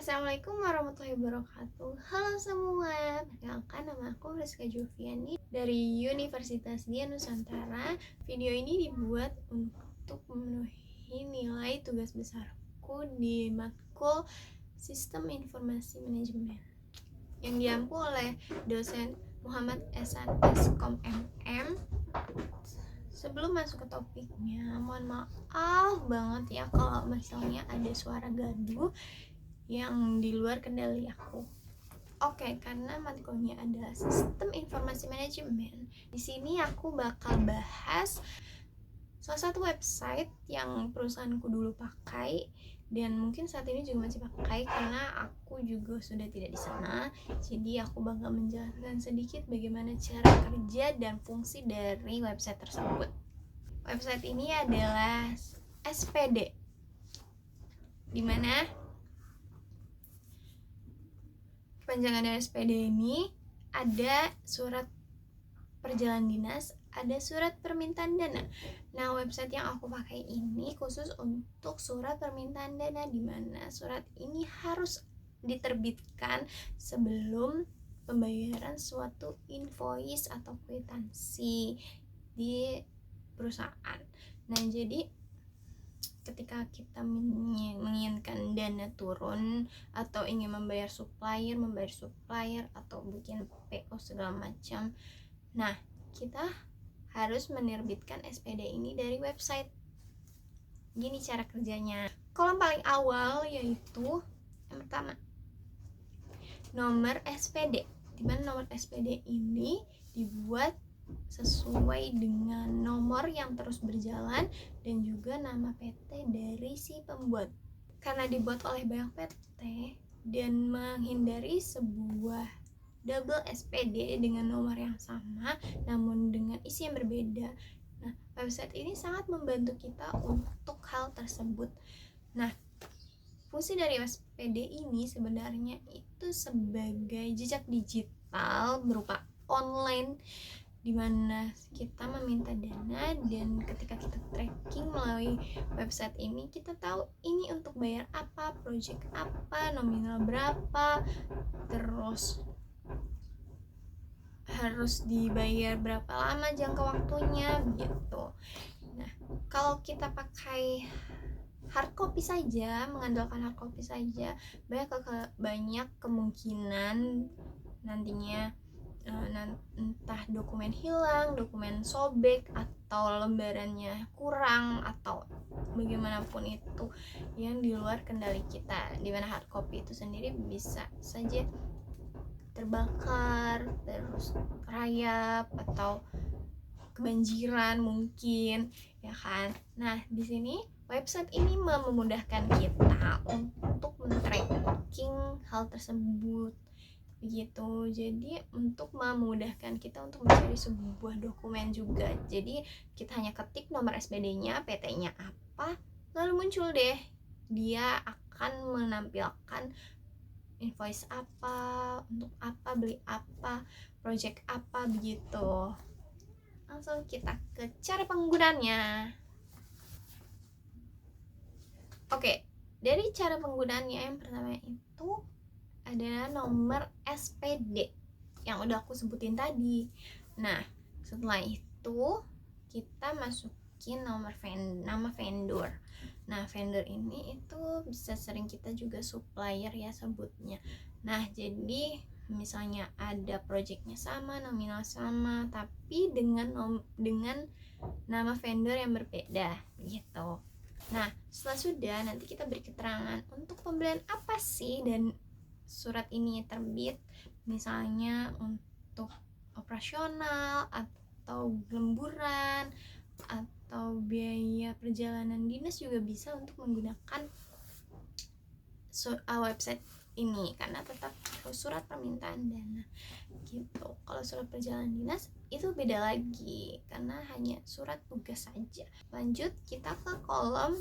Assalamualaikum warahmatullahi wabarakatuh. Halo semua, perkenalkan nama aku Rizka Julfiani dari Universitas Dian Nusantara. Video ini dibuat untuk memenuhi nilai tugas besarku di matkul Sistem Informasi Manajemen yang diampu oleh dosen Muhammad Ehsan Eskom MM. Sebelum masuk ke topiknya, mohon maaf banget ya kalau misalnya ada suara gaduh yang di luar kendali aku. Oke, karena matkulnya adalah Sistem Informasi Manajemen, di sini aku bakal bahas salah satu website yang perusahaanku dulu pakai dan mungkin saat ini juga masih pakai karena aku juga sudah tidak di sana. Jadi aku bakal menjelaskan sedikit bagaimana cara kerja dan fungsi dari website tersebut. Website ini adalah SPD, dimana kepanjangan dari SPD ini ada surat perjalanan dinas, ada surat permintaan dana. Nah, website yang aku pakai ini khusus untuk surat permintaan dana, di mana surat ini harus diterbitkan sebelum pembayaran suatu invoice atau kwitansi di perusahaan. Nah, jadi ketika kita menginginkan dana turun atau ingin membayar supplier atau bikin PO segala macam, nah kita harus menerbitkan SPD ini dari website. Gini cara kerjanya. Kolom paling awal yaitu yang pertama, nomor SPD, dimana nomor SPD ini dibuat sesuai dengan nomor yang terus berjalan dan juga nama PT dari si pembuat. Karena dibuat oleh banyak PT dan menghindari sebuah double SPD dengan nomor yang sama namun dengan isi yang berbeda, nah website ini sangat membantu kita untuk hal tersebut. Nah, fungsi dari SPD ini sebenarnya itu sebagai jejak digital berupa online, dimana kita meminta dana dan ketika kita tracking melalui website ini, kita tahu ini untuk bayar apa, project apa, nominal berapa, terus harus dibayar berapa lama jangka waktunya gitu. Nah, kalau kita pakai hard copy saja, mengandalkan hard copy saja, banyak kemungkinan nantinya entah dokumen hilang, dokumen sobek, atau lembarannya kurang, atau bagaimanapun itu yang di luar kendali kita, dimana hard copy itu sendiri bisa saja terbakar, terus rayap, atau kebanjiran mungkin, ya kan. Nah, di sini website ini memudahkan kita untuk men-tracking hal tersebut begitu. Jadi untuk memudahkan kita untuk mencari sebuah dokumen juga. Jadi kita hanya ketik nomor SPD-nya, PT-nya apa, lalu muncul deh dia akan menampilkan invoice apa, untuk apa, beli apa, project apa begitu. Langsung kita ke cara penggunaannya. Oke, dari cara penggunaannya yang pertama itu adalah nomor SPD yang udah aku sebutin tadi. Nah, setelah itu kita masukin nama vendor. Nah, vendor ini itu bisa sering kita juga supplier ya sebutnya. Nah, jadi misalnya ada projectnya sama, nominal sama, tapi dengan nama vendor yang berbeda gitu. Nah, setelah sudah, nanti kita beri keterangan untuk pembelian apa sih dan surat ini terbit, misalnya untuk operasional atau lemburan atau biaya perjalanan dinas juga bisa untuk menggunakan website ini karena tetap surat permintaan dana gitu. Kalau surat perjalanan dinas itu beda lagi karena hanya surat tugas saja. Lanjut kita ke kolom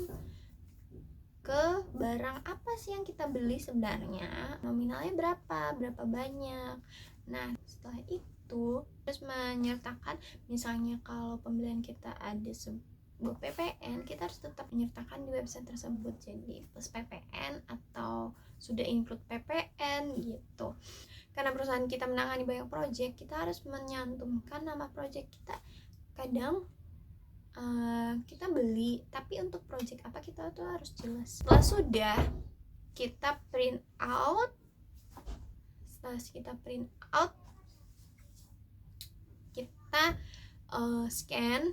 ke barang apa sih yang kita beli sebenarnya, nominalnya berapa banyak. Nah, setelah itu terus menyertakan, misalnya kalau pembelian kita ada sebuah PPN, kita harus tetap menyertakan di website tersebut. Jadi plus PPN atau sudah include PPN gitu. Karena perusahaan kita menangani banyak project, kita harus menyantumkan nama project kita. Kadang kita beli, tapi untuk project apa kita tuh harus jelas. Setelah sudah kita print out, kita scan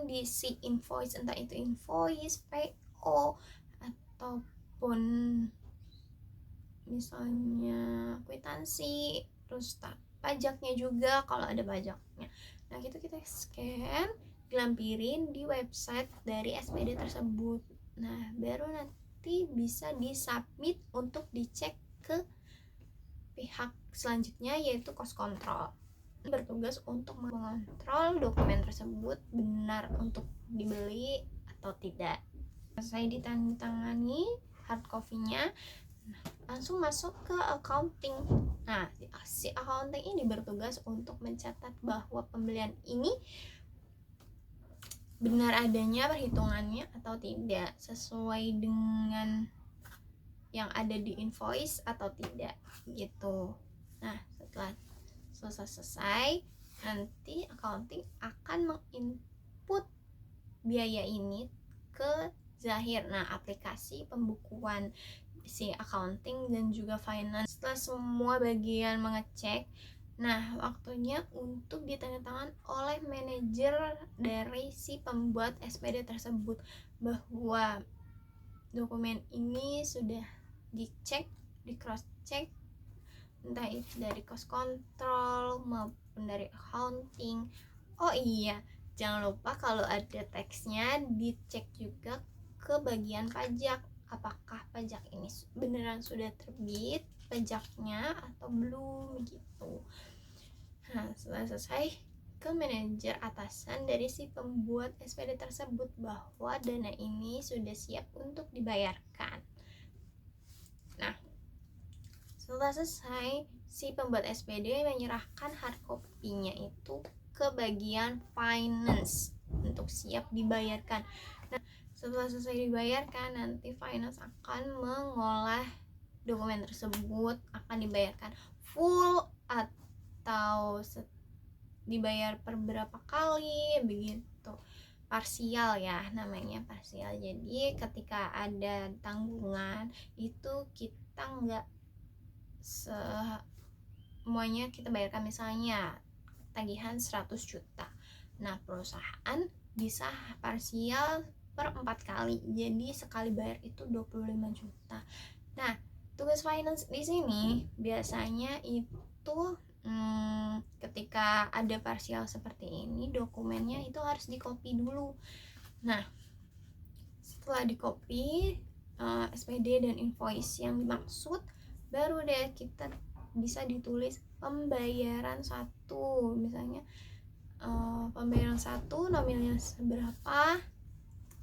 di si invoice, entah itu invoice, PO, ataupun misalnya kwitansi, terus pajaknya juga kalau ada pajaknya. Nah itu kita scan, dilampirin di website dari SPD tersebut. Nah baru nanti bisa disubmit untuk dicek ke pihak selanjutnya, yaitu cost control. Bertugas untuk mengontrol dokumen tersebut benar untuk dibeli atau tidak. Selesai ditandatangani hard copy-nya, langsung masuk ke accounting. Nah, si accounting ini bertugas untuk mencatat bahwa pembelian ini benar adanya perhitungannya atau tidak, sesuai dengan yang ada di invoice atau tidak gitu. Nah, setelah selesai, nanti accounting akan menginput biaya ini ke Zahir. Nah, aplikasi pembukuan si accounting dan juga finance. Setelah semua bagian mengecek, nah waktunya untuk ditandatangan oleh manajer dari si pembuat SPD tersebut bahwa dokumen ini sudah dicek, di cross check, entah itu dari cost control maupun dari accounting. Oh iya, jangan lupa kalau ada teksnya dicek juga ke bagian pajak, apakah pajak ini beneran sudah terbit pajaknya atau belum gitu. Nah setelah selesai, ke manajer atasan dari si pembuat SPD tersebut bahwa dana ini sudah siap untuk dibayarkan. Nah setelah selesai, si pembuat SPD menyerahkan hard copy-nya itu ke bagian finance untuk siap dibayarkan. Nah, setelah selesai dibayarkan, nanti finance akan mengolah dokumen tersebut, akan dibayarkan full atau dibayar per berapa kali begitu. Parsial ya, namanya parsial. Jadi ketika ada tanggungan itu kita nggak semuanya kita bayarkan, misalnya tagihan 100 juta. Nah, perusahaan bisa parsial per 4 kali. Jadi sekali bayar itu 25 juta. Nah, tugas finance di sini biasanya itu ketika ada parsial seperti ini, dokumennya itu harus di-copy dulu. Nah, setelah di-copy SPD dan invoice yang dimaksud, baru deh kita bisa ditulis pembayaran 1, misalnya pembayaran 1 nominalnya seberapa.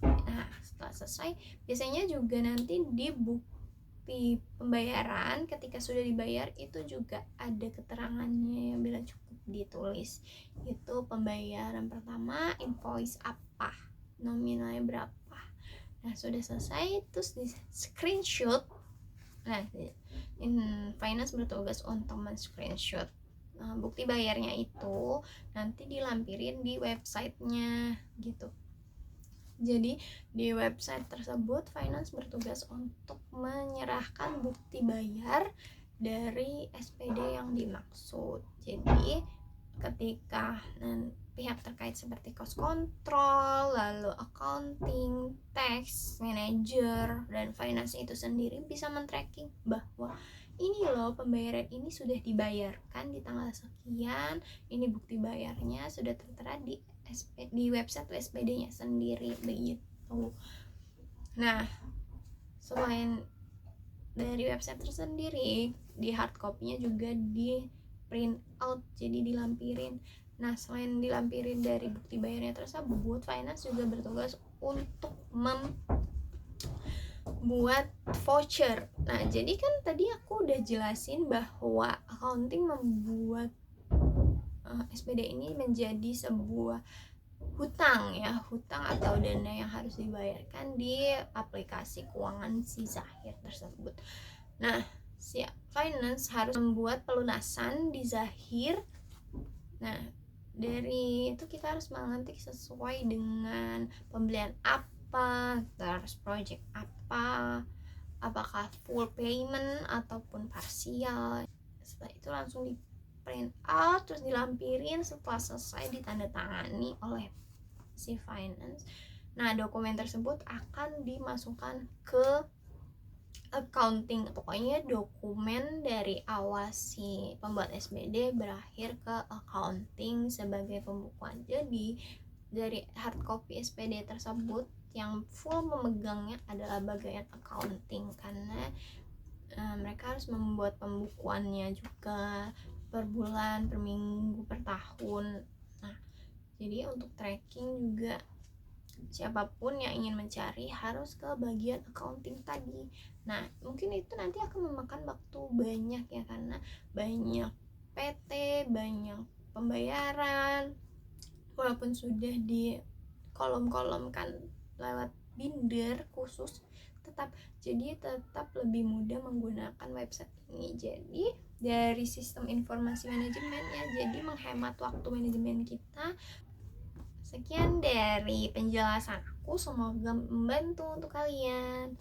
Nah setelah selesai, biasanya juga nanti di bukti pembayaran ketika sudah dibayar itu juga ada keterangannya yang bila cukup ditulis, itu pembayaran pertama invoice apa, nominalnya berapa. Nah sudah selesai, terus di screenshot. Nah finance bertugas untuk men-screenshot bukti bayarnya itu, nanti dilampirin di websitenya gitu. Jadi di website tersebut finance bertugas untuk menyerahkan bukti bayar dari SPD yang dimaksud. Jadi ketika pihak terkait seperti cost control, lalu accounting, tax, manager, dan finance itu sendiri bisa men-tracking bahwa ini loh pembayaran ini sudah dibayarkan di tanggal sekian, ini bukti bayarnya sudah tertera di website SPD-nya sendiri begitu. Nah, selain dari website tersendiri, di hard copy-nya juga di print out, jadi dilampirin. Nah, selain dilampirin dari bukti bayarnya tersebut, finance juga bertugas untuk membuat voucher. Nah, jadi kan tadi aku udah jelasin bahwa accounting membuat SPD ini menjadi sebuah hutang atau dana yang harus dibayarkan di aplikasi keuangan si Zahir tersebut. Nah, si finance harus membuat pelunasan di Zahir. Nah, dari itu kita harus mengetik sesuai dengan pembelian apa, terus project apa, apakah full payment ataupun parsial. Setelah itu langsung di print out, terus dilampirin. Setelah selesai ditandatangani oleh si finance. Nah, dokumen tersebut akan dimasukkan ke accounting. Pokoknya dokumen dari awal si pembuat SBD berakhir ke accounting sebagai pembukuan. Jadi dari hard copy SPD tersebut yang full memegangnya adalah bagian accounting, karena mereka harus membuat pembukuannya juga per bulan, per minggu, per tahun. Nah, jadi untuk tracking juga siapapun yang ingin mencari harus ke bagian accounting tadi. Nah, mungkin itu nanti akan memakan waktu banyak ya, karena banyak PT, banyak pembayaran, walaupun sudah di kolom-kolomkan lewat binder khusus, tetap lebih mudah menggunakan website ini. Jadi dari sistem informasi manajemen ya, jadi menghemat waktu manajemen kita. Sekian dari penjelasan aku, semoga membantu untuk kalian.